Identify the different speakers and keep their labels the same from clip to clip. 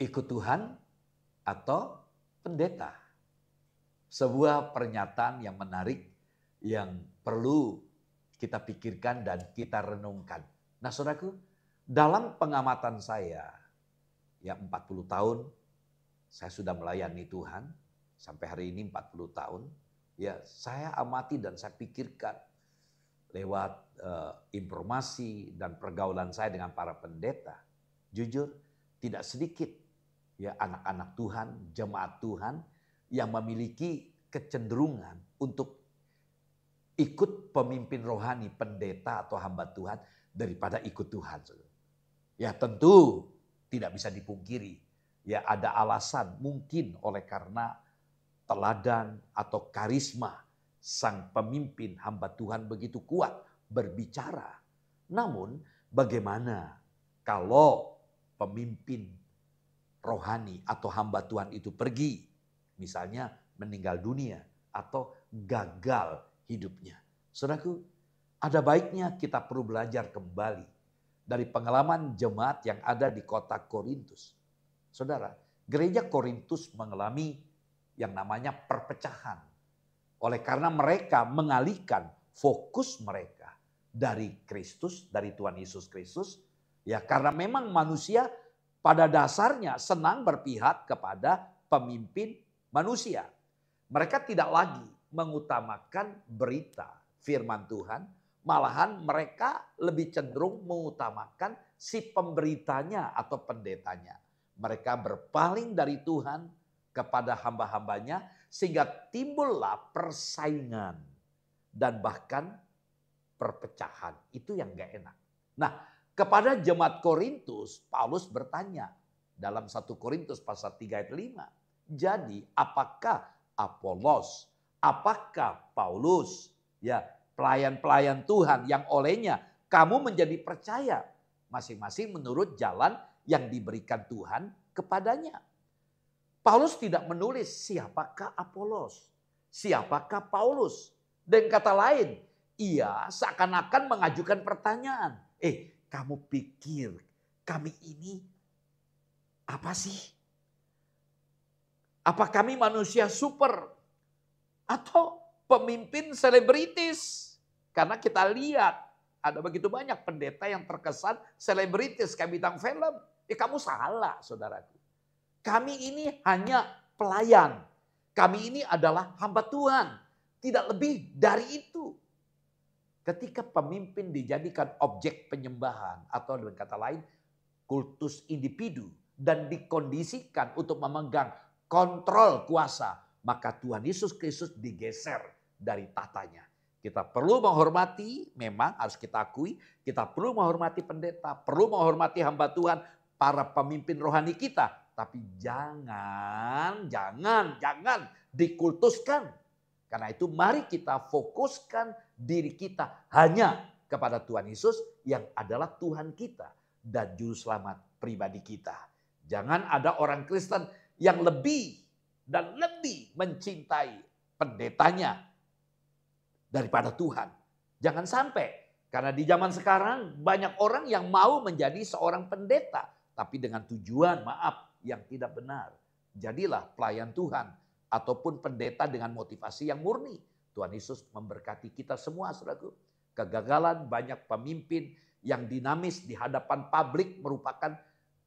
Speaker 1: Ikut Tuhan atau pendeta? Sebuah pernyataan yang menarik yang perlu kita pikirkan dan kita renungkan. Nah, saudaraku, dalam pengamatan saya, ya 40 tahun saya sudah melayani Tuhan, sampai hari ini 40 tahun, ya saya amati dan saya pikirkan lewat informasi dan pergaulan saya dengan para pendeta. Jujur, tidak sedikit ya anak-anak Tuhan, jemaat Tuhan yang memiliki kecenderungan untuk ikut pemimpin rohani, pendeta atau hamba Tuhan daripada ikut Tuhan. Ya tentu tidak bisa dipungkiri. Ya ada alasan mungkin oleh karena teladan atau karisma sang pemimpin hamba Tuhan begitu kuat berbicara. Namun bagaimana kalau pemimpin rohani atau hamba Tuhan itu pergi, misalnya meninggal dunia atau gagal hidupnya. Saudaraku, ada baiknya kita perlu belajar kembali dari pengalaman jemaat yang ada di kota Korintus. Saudara, gereja Korintus mengalami yang namanya perpecahan. Oleh karena mereka mengalihkan fokus mereka dari Kristus, dari Tuhan Yesus Kristus. Ya karena memang manusia pada dasarnya senang berpihak kepada pemimpin manusia. Mereka tidak lagi mengutamakan berita firman Tuhan. Malahan mereka lebih cenderung mengutamakan si pemberitanya atau pendetanya. Mereka berpaling dari Tuhan kepada hamba-hambanya sehingga timbullah persaingan dan bahkan perpecahan. Itu yang gak enak. Nah, kepada jemaat Korintus, Paulus bertanya dalam 1 Korintus pasal 3 ayat 5. Jadi apakah Apolos, apakah Paulus, ya pelayan-pelayan Tuhan yang olehnya kamu menjadi percaya masing-masing menurut jalan yang diberikan Tuhan kepadanya. Paulus tidak menulis siapakah Apolos, siapakah Paulus. Dan kata lain, ia seakan-akan mengajukan pertanyaan. Kamu pikir kami ini apa sih? Apa kami manusia super? Atau pemimpin selebritis? Karena kita lihat ada begitu banyak pendeta yang terkesan selebritis kayak bintang film. Kamu salah saudaraku. Kami ini hanya pelayan. Kami ini adalah hamba Tuhan. Tidak lebih dari itu. Ketika pemimpin dijadikan objek penyembahan atau dengan kata lain kultus individu dan dikondisikan untuk memegang kontrol kuasa, maka Tuhan Yesus Kristus digeser dari tatanya. Kita perlu menghormati, memang harus kita akui, kita perlu menghormati pendeta, perlu menghormati hamba Tuhan, para pemimpin rohani kita. Tapi jangan dikultuskan. Karena itu mari kita fokuskan diri kita hanya kepada Tuhan Yesus yang adalah Tuhan kita dan juru selamat pribadi kita. Jangan ada orang Kristen yang lebih dan lebih mencintai pendetanya daripada Tuhan. Jangan sampai, karena di zaman sekarang banyak orang yang mau menjadi seorang pendeta, tapi dengan tujuan yang tidak benar. Jadilah pelayan Tuhan ataupun pendeta dengan motivasi yang murni. Tuhan Yesus memberkati kita semua, saudaraku. Kegagalan banyak pemimpin yang dinamis di hadapan publik merupakan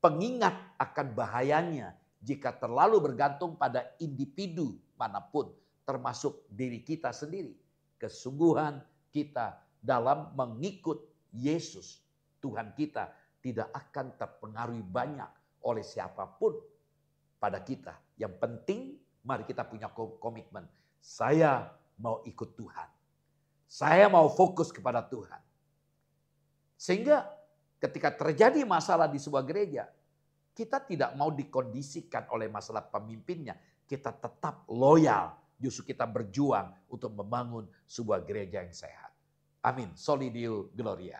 Speaker 1: pengingat akan bahayanya jika terlalu bergantung pada individu manapun, termasuk diri kita sendiri. Kesungguhan kita dalam mengikut Yesus, Tuhan kita, tidak akan terpengaruhi banyak oleh siapapun pada kita. Yang penting mari kita punya komitmen. Saya mau ikut Tuhan. Saya mau fokus kepada Tuhan. Sehingga ketika terjadi masalah di sebuah gereja, kita tidak mau dikondisikan oleh masalah pemimpinnya. Kita tetap loyal. Justru kita berjuang untuk membangun sebuah gereja yang sehat. Amin. Soli Deo Gloria.